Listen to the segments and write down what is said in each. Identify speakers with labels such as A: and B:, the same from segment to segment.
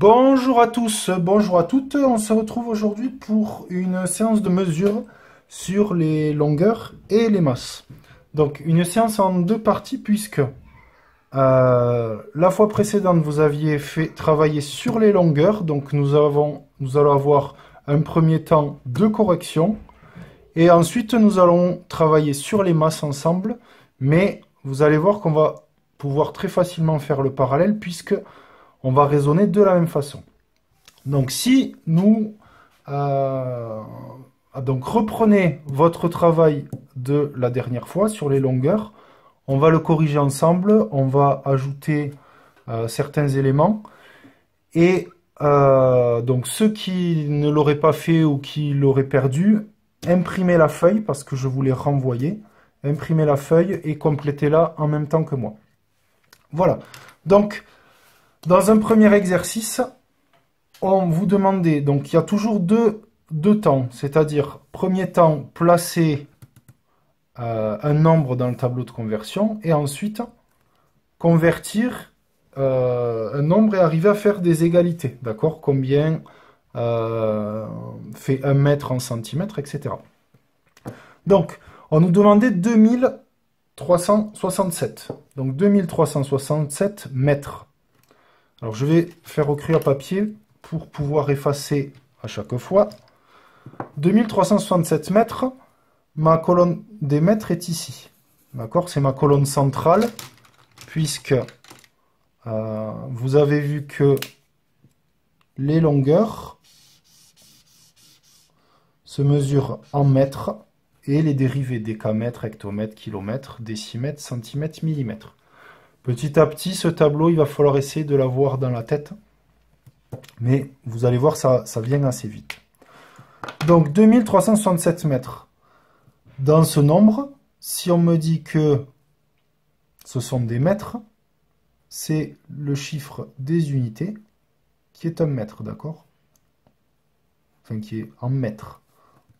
A: Bonjour à tous, bonjour à toutes. On se retrouve aujourd'hui pour une séance de mesure sur les longueurs et les masses. Donc une séance en deux parties puisque la fois précédente vous aviez fait travailler sur les longueurs. Donc nous allons avoir un premier temps de correction et ensuite nous allons travailler sur les masses ensemble. Mais vous allez voir qu'on va pouvoir très facilement faire le parallèle puisque on va raisonner de la même façon. Donc si nous donc reprenez votre travail de la dernière fois sur les longueurs, on va le corriger ensemble, on va ajouter certains éléments et donc ceux qui ne l'auraient pas fait ou qui l'auraient perdu, imprimez la feuille parce que je vous l'ai renvoyée, imprimez la feuille et complétez-la en même temps que moi. Voilà, donc dans un premier exercice, on vous demandait, donc il y a toujours deux temps, c'est-à-dire premier temps, placer un nombre dans le tableau de conversion et ensuite convertir un nombre et arriver à faire des égalités, d'accord? Combien fait 1 mètre en centimètres, etc. Donc, on nous demandait 2367, donc 2367 mètres. Alors je vais faire au crayon à papier pour pouvoir effacer à chaque fois. 2367 mètres, ma colonne des mètres est ici. D'accord? C'est ma colonne centrale, puisque vous avez vu que les longueurs se mesurent en mètres et les dérivés décamètres, hectomètres, kilomètres, décimètres, centimètres, millimètres. Petit à petit, ce tableau, il va falloir essayer de l'avoir dans la tête. Mais vous allez voir, ça vient assez vite. Donc, 2367 mètres. Dans ce nombre, si on me dit que ce sont des mètres, c'est le chiffre des unités qui est un mètre, d'accord? Enfin, qui est en mètres.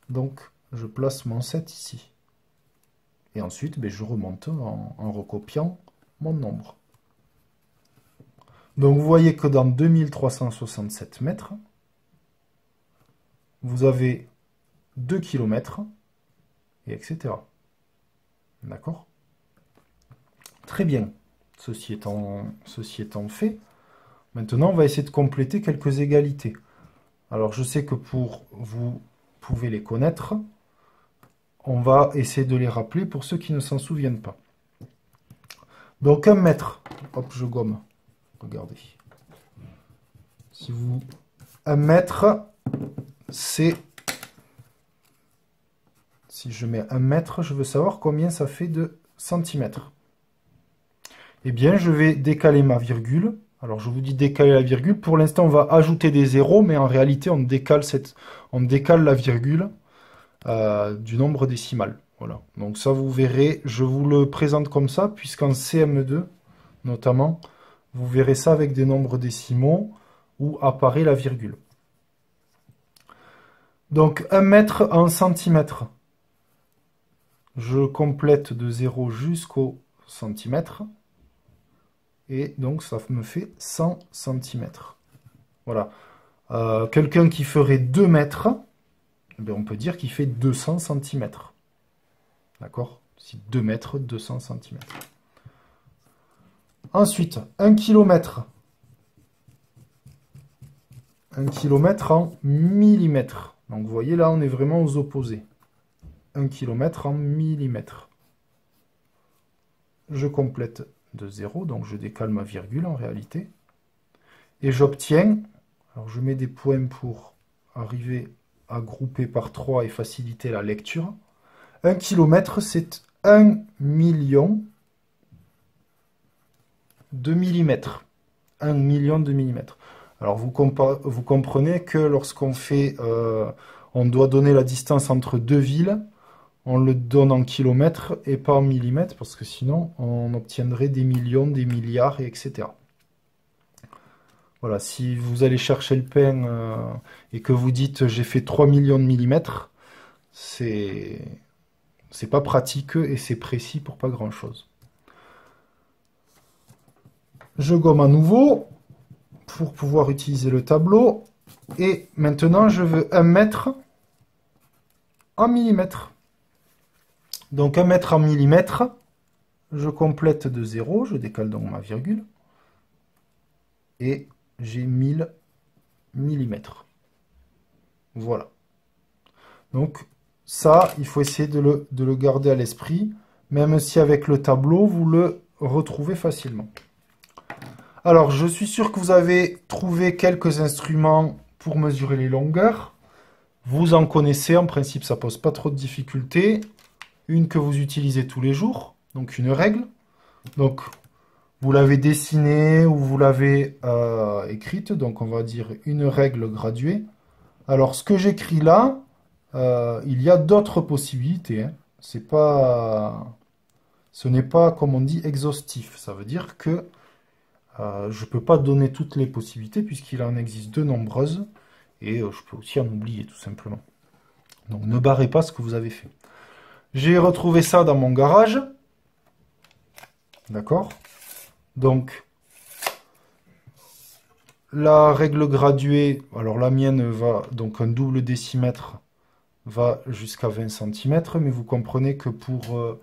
A: Donc, je place mon 7 ici. Et ensuite, je remonte en recopiant mon nombre. Donc vous voyez que dans 2367 mètres, vous avez 2 km, et etc. D'accord? Très bien. Ceci étant fait, maintenant on va essayer de compléter quelques égalités. Alors je sais que pour vous pouvez les connaître, on va essayer de les rappeler pour ceux qui ne s'en souviennent pas. Donc 1 mètre, hop, je gomme, regardez. Si vous... 1 mètre, c'est... Si je mets 1 mètre, je veux savoir combien ça fait de centimètres. Eh bien, je vais décaler ma virgule. Alors, je vous dis décaler la virgule. Pour l'instant, on va ajouter des zéros, mais en réalité, on décale la virgule du nombre décimal. Voilà, donc ça vous verrez, je vous le présente comme ça, puisqu'en CM2, notamment, vous verrez ça avec des nombres décimaux où apparaît la virgule. Donc 1 mètre en centimètres. Je complète de 0 jusqu'au centimètre. Et donc ça me fait 100 centimètres. Voilà. Quelqu'un qui ferait 2 mètres, on peut dire qu'il fait 200 centimètres. D'accord? Si 2 mètres, 200 cm. Ensuite, 1 km. 1 km en millimètres. Donc vous voyez là, on est vraiment aux opposés. 1 km en millimètres. Je complète de 0, donc je décale ma virgule en réalité. Et j'obtiens, alors je mets des points pour arriver à grouper par 3 et faciliter la lecture. 1 km, c'est 1 million de millimètres. 1 million de millimètres. Alors vous comprenez que lorsqu'on fait, on doit donner la distance entre deux villes, on le donne en kilomètres et pas en millimètres, parce que sinon on obtiendrait des millions, des milliards, et etc. Voilà, si vous allez chercher le pain et que vous dites j'ai fait 3 millions de millimètres, c'est pas pratique et c'est précis pour pas grand chose. Je gomme à nouveau pour pouvoir utiliser le tableau. Et maintenant, je veux 1 mètre en millimètres. Donc 1 mètre en millimètres, je complète de 0, je décale donc ma virgule. Et j'ai 1000 millimètres. Voilà. Donc ça, il faut essayer de le garder à l'esprit, même si avec le tableau, vous le retrouvez facilement. Alors, je suis sûr que vous avez trouvé quelques instruments pour mesurer les longueurs. Vous en connaissez, en principe, ça pose pas trop de difficultés. Une que vous utilisez tous les jours, donc une règle. Donc, vous l'avez dessinée ou vous l'avez écrite, donc on va dire une règle graduée. Alors, ce que j'écris là, il y a d'autres possibilités, hein. Ce n'est pas, comme on dit, exhaustif. Ça veut dire que je ne peux pas donner toutes les possibilités puisqu'il en existe de nombreuses et je peux aussi en oublier tout simplement. Donc ne barrez pas ce que vous avez fait. J'ai retrouvé ça dans mon garage. D'accord? Donc la règle graduée, alors la mienne va, donc un double décimètre va jusqu'à 20 cm, mais vous comprenez que pour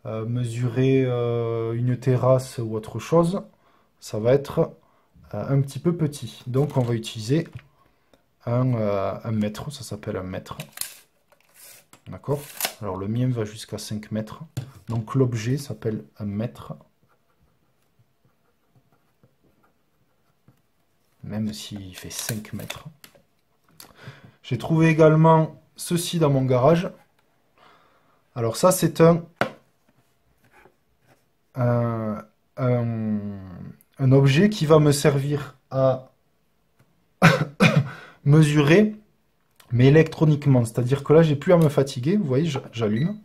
A: mesurer une terrasse ou autre chose, ça va être un petit peu petit. Donc on va utiliser un mètre, ça s'appelle un mètre. D'accord? Alors le mien va jusqu'à 5 mètres. Donc l'objet s'appelle un mètre. Même s'il fait 5 mètres. J'ai trouvé également ceci dans mon garage. Alors ça c'est un objet qui va me servir à mesurer, mais électroniquement. C'est-à-dire que là, j'ai plus à me fatiguer. Vous voyez, j'allume.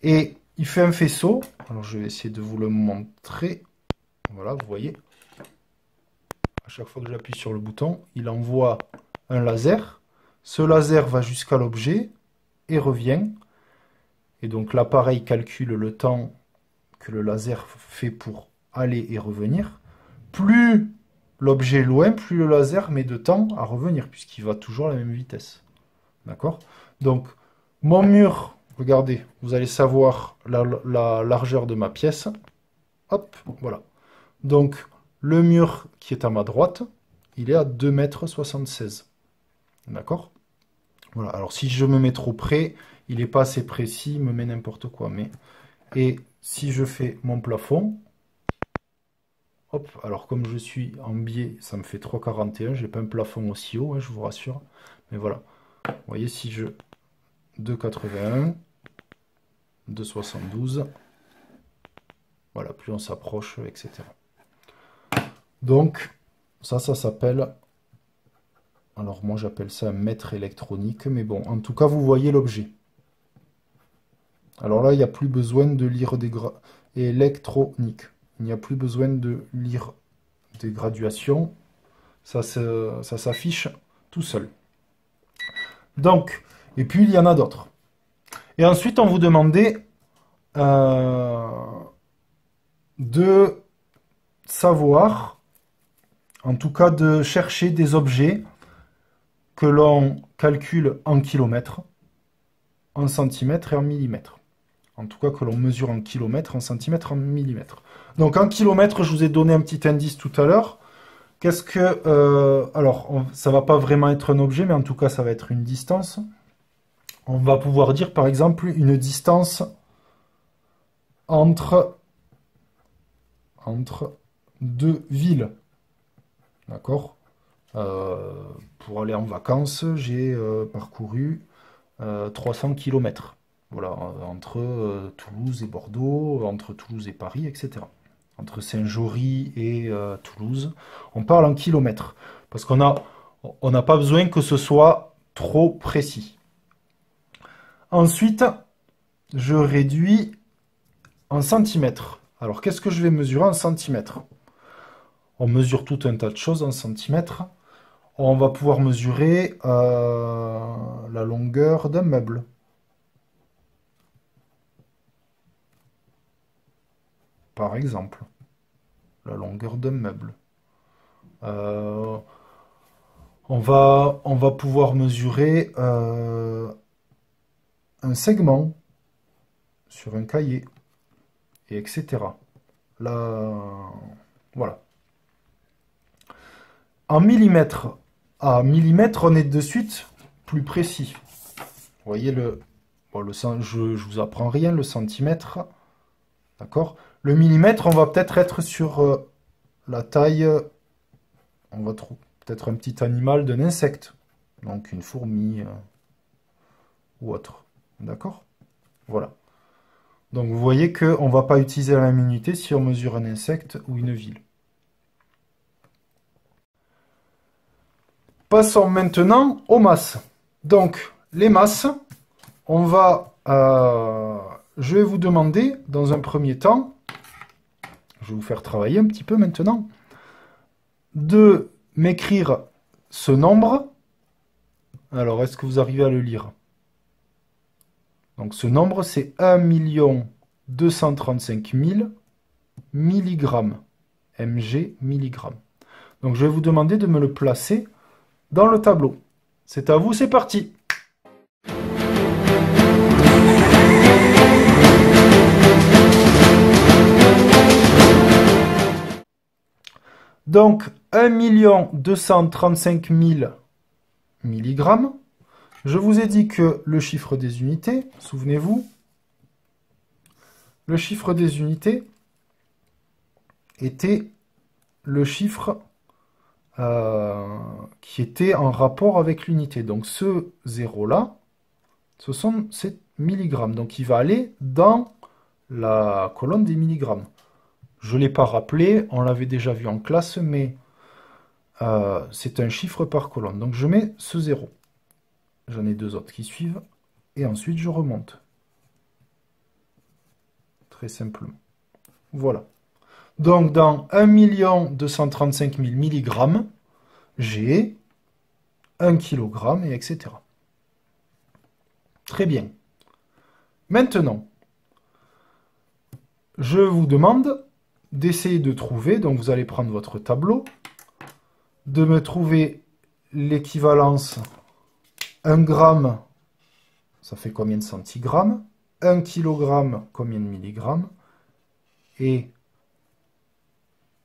A: Et il fait un faisceau. Alors, je vais essayer de vous le montrer. Voilà, vous voyez. À chaque fois que j'appuie sur le bouton, il envoie un laser. Ce laser va jusqu'à l'objet et revient. Et donc, l'appareil calcule le temps que le laser fait pour aller et revenir. Plus l'objet est loin, plus le laser met de temps à revenir, puisqu'il va toujours à la même vitesse. D'accord? Donc, mon mur, regardez, vous allez savoir la largeur de ma pièce. Hop, voilà. Donc, le mur qui est à ma droite, il est à 2,76 m. D'accord? Voilà. Alors, si je me mets trop près, il n'est pas assez précis, il me met n'importe quoi. Et si je fais mon plafond, hop, alors comme je suis en biais, ça me fait 3,41. J'ai pas un plafond aussi haut, hein, je vous rassure. Mais voilà. Vous voyez, si je 2,81, 2,72, voilà, plus on s'approche, etc. Donc, ça s'appelle, alors moi j'appelle ça un mètre électronique, mais bon, en tout cas, vous voyez l'objet. Alors là, il n'y a plus besoin de lire des électroniques. Il n'y a plus besoin de lire des graduations. Ça s'affiche tout seul. Donc, et puis il y en a d'autres. Et ensuite, on vous demandait de savoir, en tout cas de chercher des objets que l'on calcule en kilomètres, en centimètres et en millimètres. En tout cas que l'on mesure en kilomètres, en centimètres, en millimètres. Donc en kilomètres, je vous ai donné un petit indice tout à l'heure. Qu'est-ce que... alors, ça va pas vraiment être un objet, mais en tout cas, ça va être une distance. On va pouvoir dire, par exemple, une distance entre deux villes. D'accord? Pour aller en vacances, j'ai parcouru 300 km. Voilà, entre Toulouse et Bordeaux, entre Toulouse et Paris, etc. Entre Saint-Jory et Toulouse. On parle en kilomètres. Parce qu'on n'a pas besoin que ce soit trop précis. Ensuite, je réduis en centimètres. Alors, qu'est-ce que je vais mesurer en centimètres? On mesure tout un tas de choses en centimètres. On va pouvoir mesurer la longueur d'un meuble. Par exemple, la longueur d'un meuble. Euh, on va pouvoir mesurer un segment sur un cahier, et etc. Là, voilà. En millimètres à millimètre, on est de suite plus précis. Vous voyez je vous apprends rien, le centimètre, d'accord? Le millimètre, on va peut-être être sur la taille, on va trouver peut-être un petit animal d'un insecte, donc une fourmi ou autre, d'accord? Voilà. Donc vous voyez qu'on ne va pas utiliser la même unité si on mesure un insecte ou une ville. Passons maintenant aux masses. Donc les masses, je vais vous demander dans un premier temps, je vais vous faire travailler un petit peu maintenant, de m'écrire ce nombre. Alors, est-ce que vous arrivez à le lire? Donc, ce nombre, c'est 1 235 000 milligrammes. mg, milligrammes. Donc, je vais vous demander de me le placer dans le tableau. C'est à vous, c'est parti! Donc, 1 235 000 milligrammes. Je vous ai dit que le chiffre des unités, souvenez-vous, le chiffre des unités était le chiffre qui était en rapport avec l'unité. Donc ce 0-là, c'est milligrammes. Donc il va aller dans la colonne des milligrammes. Je ne l'ai pas rappelé, on l'avait déjà vu en classe, mais c'est un chiffre par colonne. Donc je mets ce 0. J'en ai deux autres qui suivent. Et ensuite je remonte. Très simplement. Voilà. Donc dans 1 235 000 milligrammes, j'ai 1 kg, et etc. Très bien. Maintenant, je vous demande d'essayer de trouver, donc vous allez prendre votre tableau, de me trouver l'équivalence 1 gramme, ça fait combien de centigrammes, 1 kg, combien de milligrammes, et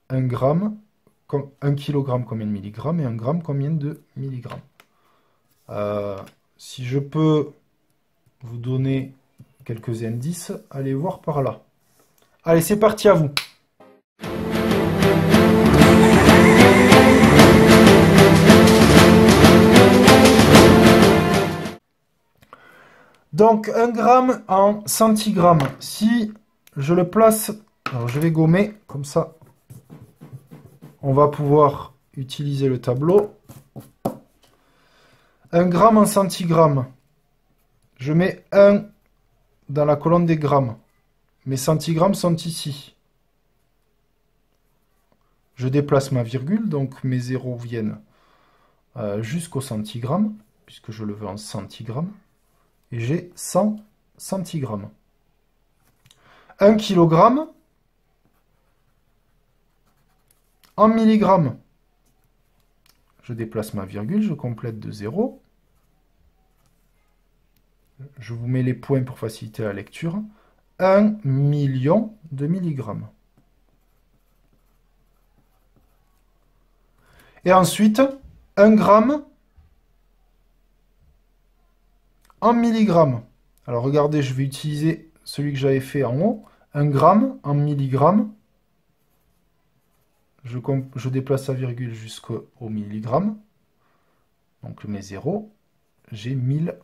A: 1 gramme, 1 kg, combien de milligrammes, et 1 gramme, combien de milligrammes. Si je peux vous donner quelques indices, allez voir par là. Allez, c'est parti, à vous. Donc 1 gramme en centigrammes. Si je le place, alors je vais gommer, comme ça on va pouvoir utiliser le tableau. 1 gramme en centigrammes. Je mets 1 dans la colonne des grammes. Mes centigrammes sont ici. Je déplace ma virgule, donc mes zéros viennent jusqu'au centigramme, puisque je le veux en centigrammes. Et j'ai 100 centigrammes. 1 kg en milligrammes. Je déplace ma virgule, je complète de 0. Je vous mets les points pour faciliter la lecture. 1 million de milligrammes. Et ensuite, 1 gramme en milligrammes. Alors regardez, je vais utiliser celui que j'avais fait en haut. 1 gramme en milligrammes. Je déplace la virgule jusqu'au milligramme. Donc mes 0. J'ai 1000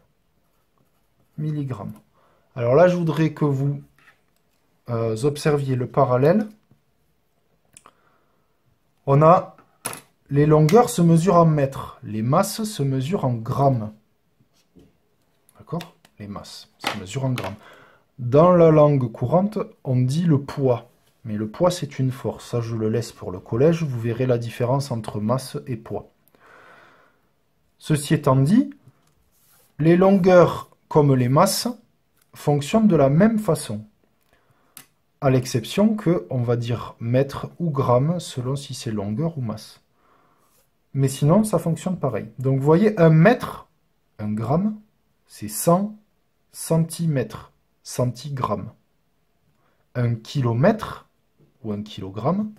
A: milligrammes. Alors là, je voudrais que vous observiez le parallèle. On a les longueurs se mesurent en mètres. Les masses se mesurent en grammes. D'accord? Les masses se mesurent en grammes. Dans la langue courante, on dit le poids. Mais le poids, c'est une force. Ça, je le laisse pour le collège. Vous verrez la différence entre masse et poids. Ceci étant dit, les longueurs comme les masses fonctionnent de la même façon. À l'exception que on va dire mètre ou gramme selon si c'est longueur ou masse. mais sinon, ça fonctionne pareil. Donc, vous voyez, 1 mètre, 1 gramme, c'est 100 centimètres, centigrammes. 1 kilomètre, ou 1 kilogramme,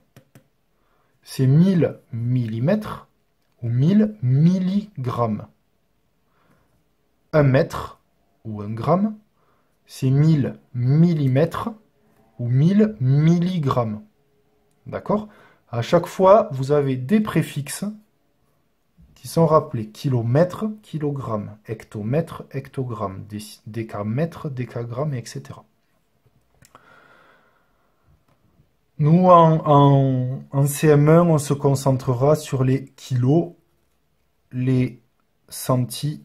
A: c'est 1000 millimètres, ou 1000 milligrammes. 1 mètre, ou 1 gramme, c'est 1000 millimètres, ou 1000 milligrammes. D'accord? À chaque fois, vous avez des préfixes qui sont rappelés. Kilomètre, kilogramme, hectomètre, hectogramme, décamètre, décagramme, etc. Nous, en CM1, on se concentrera sur les kilos, les centis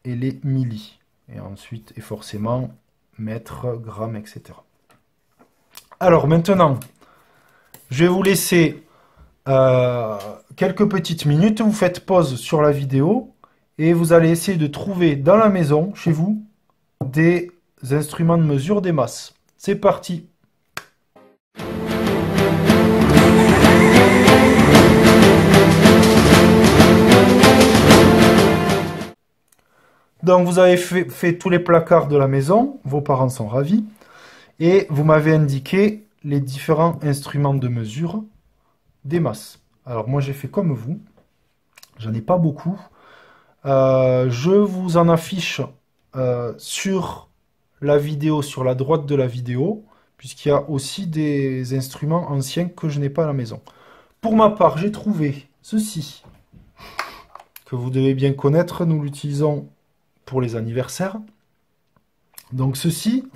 A: et les millis. Et ensuite, et forcément, mètres, grammes, etc. Alors maintenant, je vais vous laisser quelques petites minutes. Vous faites pause sur la vidéo et vous allez essayer de trouver dans la maison, chez vous, des instruments de mesure des masses. C'est parti! Donc vous avez fait tous les placards de la maison, vos parents sont ravis, et vous m'avez indiqué les différents instruments de mesure des masses. Alors moi j'ai fait comme vous, j'en ai pas beaucoup. Je vous en affiche sur la vidéo, sur la droite de la vidéo, puisqu'il y a aussi des instruments anciens que je n'ai pas à la maison. Pour ma part, j'ai trouvé ceci, que vous devez bien connaître, nous l'utilisons pour les anniversaires. Donc ceci,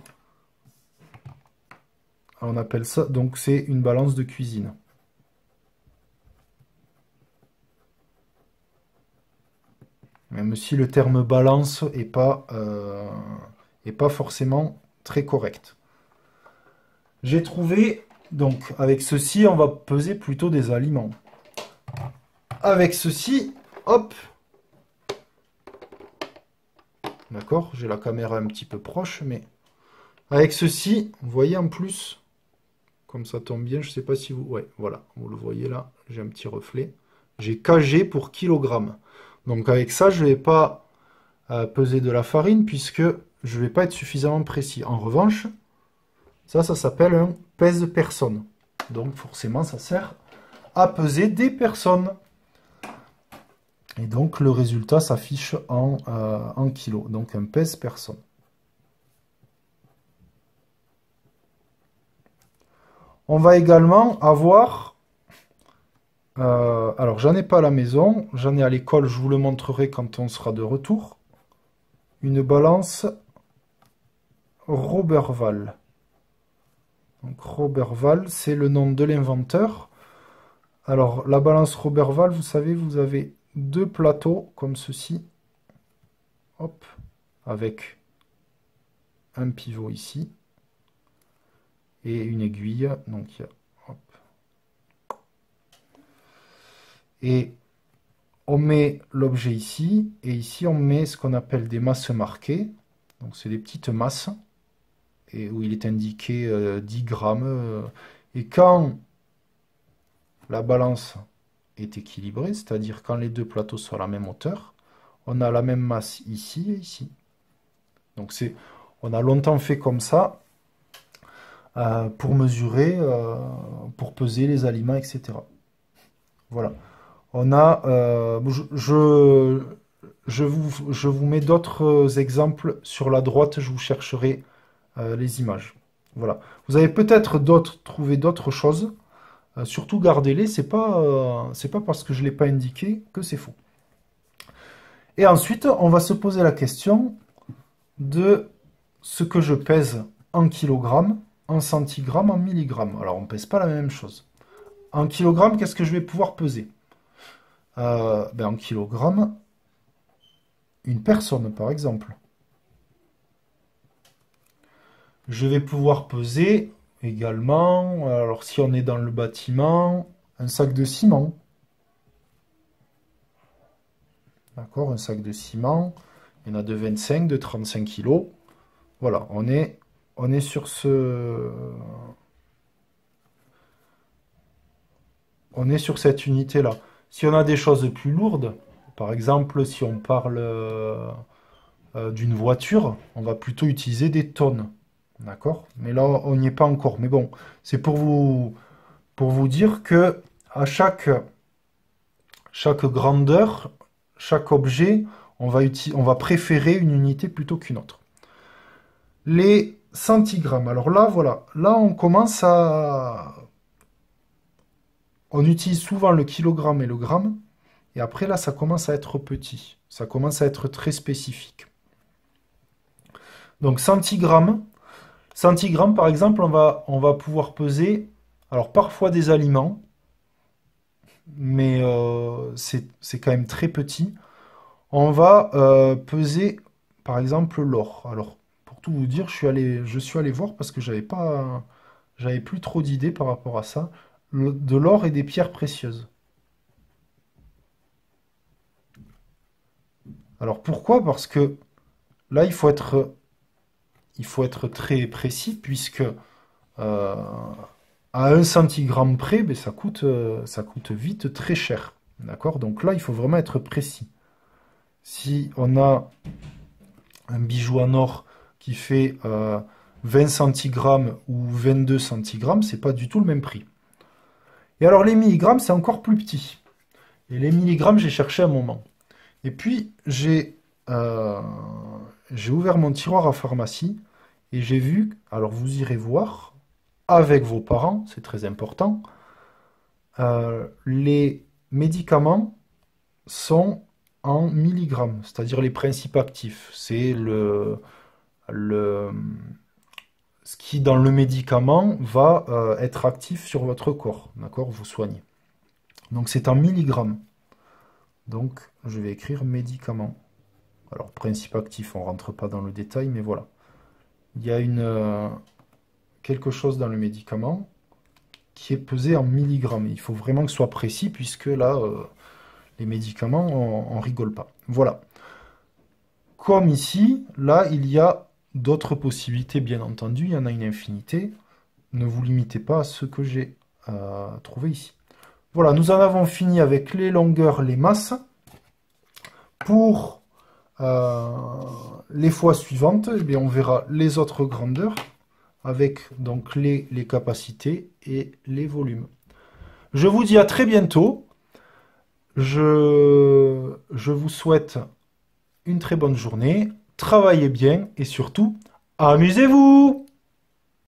A: on appelle ça, donc c'est une balance de cuisine. Même si le terme balance n'est pas forcément très correct. J'ai trouvé, donc avec ceci, on va peser plutôt des aliments. Avec ceci, hop, d'accord, j'ai la caméra un petit peu proche, mais avec ceci, vous voyez en plus, comme ça tombe bien, je ne sais pas si vous... Ouais, voilà, vous le voyez là, j'ai un petit reflet. J'ai kg pour kilogramme. Donc avec ça, je ne vais pas peser de la farine, puisque je ne vais pas être suffisamment précis. En revanche, ça s'appelle un pèse-personne. Donc forcément, ça sert à peser des personnes. Et donc le résultat s'affiche en kilos. Donc un pèse-personne. On va également avoir... alors j'en ai pas à la maison, j'en ai à l'école, je vous le montrerai quand on sera de retour. Une balance Roberval. Donc Roberval, c'est le nom de l'inventeur. Alors la balance Roberval, vous savez, vous avez deux plateaux comme ceci. Hop, avec un pivot ici. Et une aiguille. Donc il y a, hop. Et on met l'objet ici. Et ici, on met ce qu'on appelle des masses marquées. Donc c'est des petites masses. Et où il est indiqué 10 grammes. Et quand la balance est équilibrée, c'est-à-dire quand les deux plateaux sont à la même hauteur, on a la même masse ici et ici. Donc on a longtemps fait comme ça pour mesurer, pour peser les aliments, etc. Voilà. On a, je vous mets d'autres exemples sur la droite, je vous chercherai les images. Voilà. Vous avez peut-être trouvé d'autres choses. Surtout gardez-les, c'est pas parce que je ne l'ai pas indiqué que c'est faux. Et ensuite, on va se poser la question de ce que je pèse en kilogrammes, en centigrammes, en milligrammes. Alors, on ne pèse pas la même chose. En kilogrammes, qu'est-ce que je vais pouvoir peser? En kilogrammes, une personne, par exemple. Je vais pouvoir peser également, alors si on est dans le bâtiment, un sac de ciment. D'accord, un sac de ciment. Il y en a de 25, de 35 kg. Voilà, on est sur on est sur cette unité-là. Si on a des choses plus lourdes, par exemple, si on parle d'une voiture, on va plutôt utiliser des tonnes. D'accord? Mais là, on n'y est pas encore. Mais bon, c'est pour vous dire que à chaque grandeur, chaque objet, on va préférer une unité plutôt qu'une autre. Les centigrammes. Alors là, voilà. Là, on commence à... On utilise souvent le kilogramme et le gramme. Et après, là, ça commence à être petit. Ça commence à être très spécifique. Donc, centigramme. Centigramme, par exemple, on va pouvoir peser, alors parfois des aliments, mais c'est quand même très petit. On va peser, par exemple, l'or. Alors, pour tout vous dire, je suis allé voir parce que j'avais plus trop d'idées par rapport à ça. De l'or et des pierres précieuses. Alors pourquoi? Parce que là, il faut être très précis puisque à un centigramme près, ben, ça coûte vite très cher. D'accord? Donc là, il faut vraiment être précis. Si on a un bijou en or qui fait 20 centigrammes ou 22 centigrammes, c'est pas du tout le même prix. Et alors les milligrammes, c'est encore plus petit. Et les milligrammes, j'ai cherché un moment. Et puis, j'ai ouvert mon tiroir à pharmacie et j'ai vu, alors vous irez voir, avec vos parents, c'est très important, les médicaments sont en milligrammes, c'est-à-dire les principes actifs. C'est le, ce qui, dans le médicament, va être actif sur votre corps, d'accord, vous soignez. Donc c'est en milligrammes. Donc je vais écrire médicament. Alors principe actif, on ne rentre pas dans le détail, mais voilà. Il y a quelque chose dans le médicament qui est pesé en milligrammes. Il faut vraiment que ce soit précis, puisque là, les médicaments, on rigole pas. Voilà. Comme ici, là, il y a d'autres possibilités, bien entendu. Il y en a une infinité. Ne vous limitez pas à ce que j'ai trouvé ici. Voilà, nous en avons fini avec les longueurs, les masses. Pour les fois suivantes, eh bien, on verra les autres grandeurs avec donc les capacités et les volumes. Je vous dis à très bientôt. Je vous souhaite une très bonne journée. Travaillez bien et surtout, amusez-vous!